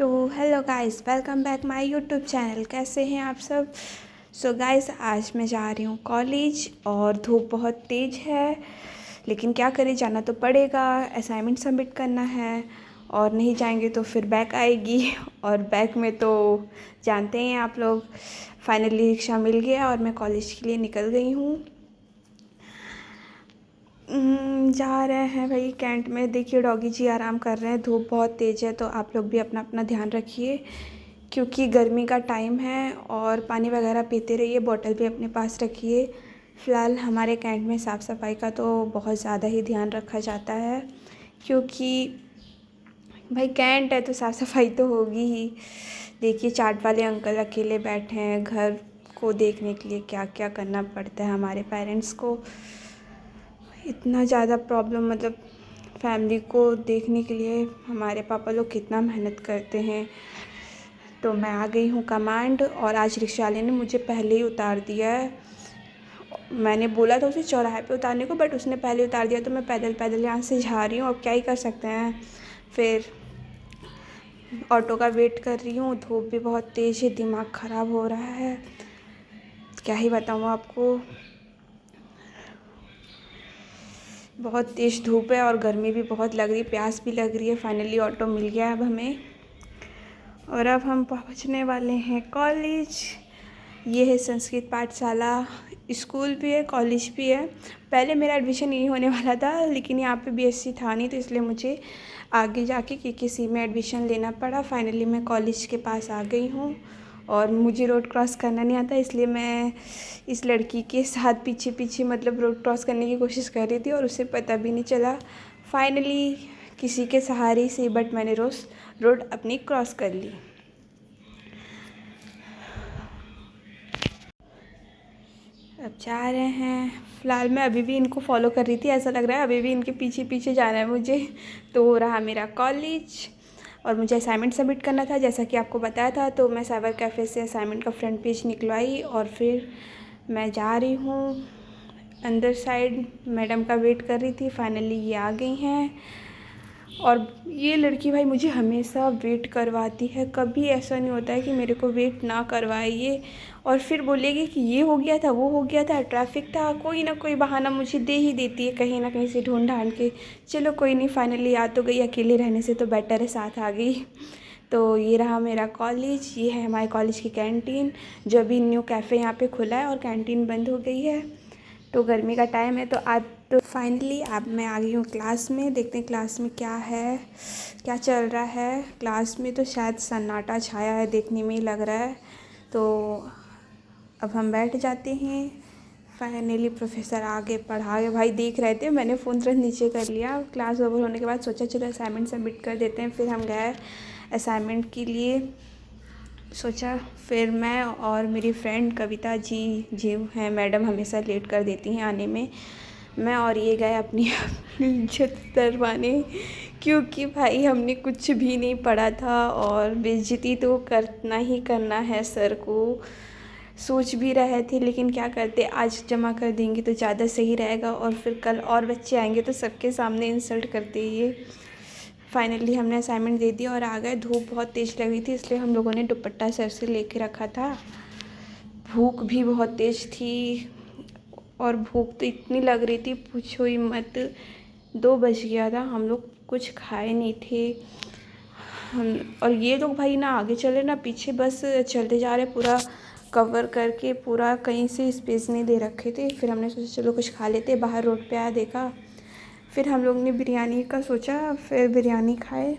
तो hello guys, welcome back my YouTube channel. कैसे हैं आप सब? सो गाइस, आज मैं जा रही हूँ कॉलेज और धूप बहुत तेज़ है, लेकिन क्या करें, जाना तो पड़ेगा। असाइनमेंट सबमिट करना है और नहीं जाएंगे तो फिर बैक आएगी और बैक में तो जानते हैं आप लोग। फाइनली रिक्शा मिल गया और मैं कॉलेज के लिए निकल गई हूँ। जा रहे हैं भाई कैंट में। देखिए डॉगी जी आराम कर रहे हैं, धूप बहुत तेज़ है, तो आप लोग भी अपना अपना ध्यान रखिए क्योंकि गर्मी का टाइम है। और पानी वगैरह पीते रहिए, बॉटल भी अपने पास रखिए। फ़िलहाल हमारे कैंट में साफ़ सफाई का तो बहुत ज़्यादा ही ध्यान रखा जाता है क्योंकि भाई कैंट है तो साफ़ सफाई तो होगी ही। देखिए चाट वाले अंकल अकेले बैठे हैं, घर को देखने के लिए क्या क्या करना पड़ता है हमारे पेरेंट्स को। इतना ज़्यादा प्रॉब्लम, मतलब फैमिली को देखने के लिए हमारे पापा लोग कितना मेहनत करते हैं। तो मैं आ गई हूँ कमांड और आज रिक्शा वाले ने मुझे पहले ही उतार दिया है। मैंने बोला था उसे चौराहे पे उतारने को, बट उसने पहले उतार दिया, तो मैं पैदल पैदल यहाँ से जा रही हूँ। अब क्या ही कर सकते हैं। फिर ऑटो का वेट कर रही हूँ। धूप भी बहुत तेज़ है, दिमाग ख़राब हो रहा है, क्या ही बताऊँ आपको। बहुत तेज़ धूप है और गर्मी भी बहुत लग रही है, प्यास भी लग रही है। फाइनली ऑटो मिल गया अब हमें और अब हम पहुंचने वाले हैं कॉलेज। ये है संस्कृत पाठशाला, स्कूल भी है कॉलेज भी है। पहले मेरा एडमिशन यहीं होने वाला था, लेकिन यहाँ पे बीएससी था नहीं, तो इसलिए मुझे आगे जाके केकेसी में एडमिशन लेना पड़ा। फाइनली मैं कॉलेज के पास आ गई हूँ और मुझे रोड क्रॉस करना नहीं आता, इसलिए मैं इस लड़की के साथ पीछे पीछे मतलब रोड क्रॉस करने की कोशिश कर रही थी और उसे पता भी नहीं चला। फाइनली किसी के सहारे से बट मैंने रोड अपनी क्रॉस कर ली। अब जा रहे हैं। फ़िलहाल मैं अभी भी इनको फॉलो कर रही थी, ऐसा लग रहा है अभी भी इनके पीछे पीछे जाना है मुझे। तो हो रहा मेरा कॉलेज और मुझे असाइनमेंट सबमिट करना था, जैसा कि आपको बताया था। तो मैं साइबर कैफ़े से असाइनमेंट का फ्रंट पेज निकलवाई और फिर मैं जा रही हूँ अंदर साइड। मैडम का वेट कर रही थी, फाइनली ये आ गई हैं। और ये लड़की भाई मुझे हमेशा वेट करवाती है, कभी ऐसा नहीं होता है कि मेरे को वेट ना करवाइए। और फिर बोलेगी कि ये हो गया था, वो हो गया था, ट्रैफिक था, कोई ना कोई बहाना मुझे दे ही देती है कहीं ना कहीं से ढूंढ ढांढ के। चलो कोई नहीं, फाइनली आ तो गई, अकेले रहने से तो बेटर है साथ आ गई। तो ये रहा मेरा कॉलेज, ये है हमारे कॉलेज की कैंटीन, जो अभी न्यू कैफ़े यहाँ पे खुला है और कैंटीन बंद हो गई है। तो गर्मी का टाइम है, तो आज तो फाइनली अब मैं आ गई हूँ क्लास में। देखते हैं क्लास में क्या है, क्या चल रहा है। क्लास में तो शायद सन्नाटा छाया है, देखने में ही लग रहा है। तो अब हम बैठ जाते हैं। फाइनली प्रोफेसर आगे पढ़ा के भाई देख रहे थे, मैंने फ़ोन तुरंत नीचे कर लिया। क्लास ओवर होने के बाद सोचा चलो असाइनमेंट सबमिट कर देते हैं। फिर हम गए असाइनमेंट के लिए, सोचा। फिर मैं और मेरी फ्रेंड कविता जी जो हैं, मैडम हमेशा लेट कर देती हैं आने में, मैं और ये गए अपनी इज्जत करवाने, क्योंकि भाई हमने कुछ भी नहीं पढ़ा था और बेइज्जती तो करना ही करना है सर को। सोच भी रहे थे, लेकिन क्या करते, आज जमा कर देंगे तो ज़्यादा सही रहेगा और फिर कल और बच्चे आएंगे तो सबके सामने इंसल्ट करते ये। फाइनली हमने असाइनमेंट दे दिया और आ गए। धूप बहुत तेज़ लग रही थी, इसलिए हम लोगों ने दुपट्टा सर से लेके रखा था। भूख भी बहुत तेज़ थी और भूख तो इतनी लग रही थी पूछो ही मत। 2 बज गया था, हम लोग कुछ खाए नहीं थे। हम और ये लोग भाई ना आगे चले ना पीछे, बस चलते जा रहे, पूरा कवर करके, पूरा कहीं से स्पेस नहीं दे रखे थे। फिर हमने सोचा चलो कुछ खा लेते, बाहर रोड पे आया देखा, फिर हम लोग ने बिरयानी का सोचा, फिर बिरयानी खाए।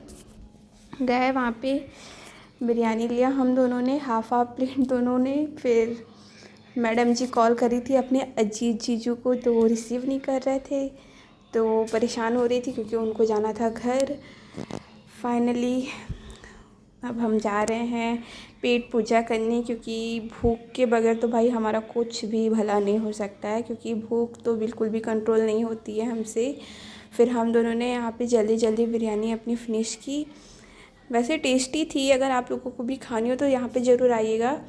गए वहाँ पे बिरयानी लिया हम दोनों ने, हाफ प्लेट दोनों ने। फिर मैडम जी कॉल करी थी अपने अजीत जीजू को, तो वो रिसीव नहीं कर रहे थे, तो परेशान हो रही थी क्योंकि उनको जाना था घर। फाइनली अब हम जा रहे हैं पेट पूजा करने, क्योंकि भूख के बगैर तो भाई हमारा कुछ भी भला नहीं हो सकता है, क्योंकि भूख तो बिल्कुल भी कंट्रोल नहीं होती है हमसे। फिर हम दोनों ने यहाँ पे जल्दी जल्दी बिरयानी अपनी फिनिश की। वैसे टेस्टी थी, अगर आप लोगों को भी खानी हो तो यहाँ पे ज़रूर आइएगा।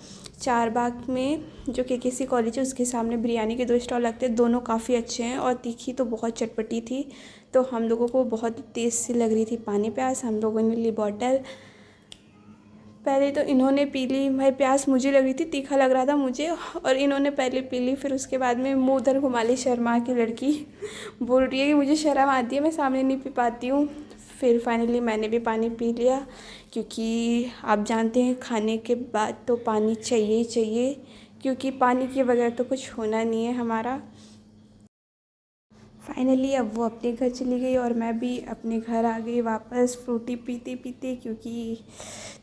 चारबाग में जो केकेसी कॉलेज है उसके सामने बिरयानी के 2 स्टॉल लगते हैं, दोनों काफ़ी अच्छे हैं और तीखी तो बहुत चटपटी थी। तो हम लोगों को बहुत तेज़ सी लग रही थी पानी प्यास, हम लोगों ने ली बॉटल। पहले तो इन्होंने पी ली, भाई प्यास मुझे लग रही थी, तीखा लग रहा था मुझे, और इन्होंने पहले पी ली। फिर उसके बाद में मुँह उधर घुमा ली, शर्मा की लड़की बोल रही है कि मुझे शर्म आती है, मैं सामने नहीं पी पाती हूँ। फिर फाइनली मैंने भी पानी पी लिया, क्योंकि आप जानते हैं खाने के बाद तो पानी चाहिए ही चाहिए, क्योंकि पानी के बगैर तो कुछ होना नहीं है हमारा। फाइनली अब वो अपने घर चली गई और मैं भी अपने घर आ गई वापस फ्रूटी पीते पीते, क्योंकि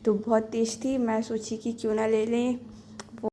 तो बहुत तेज़ थी। मैं सोची कि क्यों ना ले लें,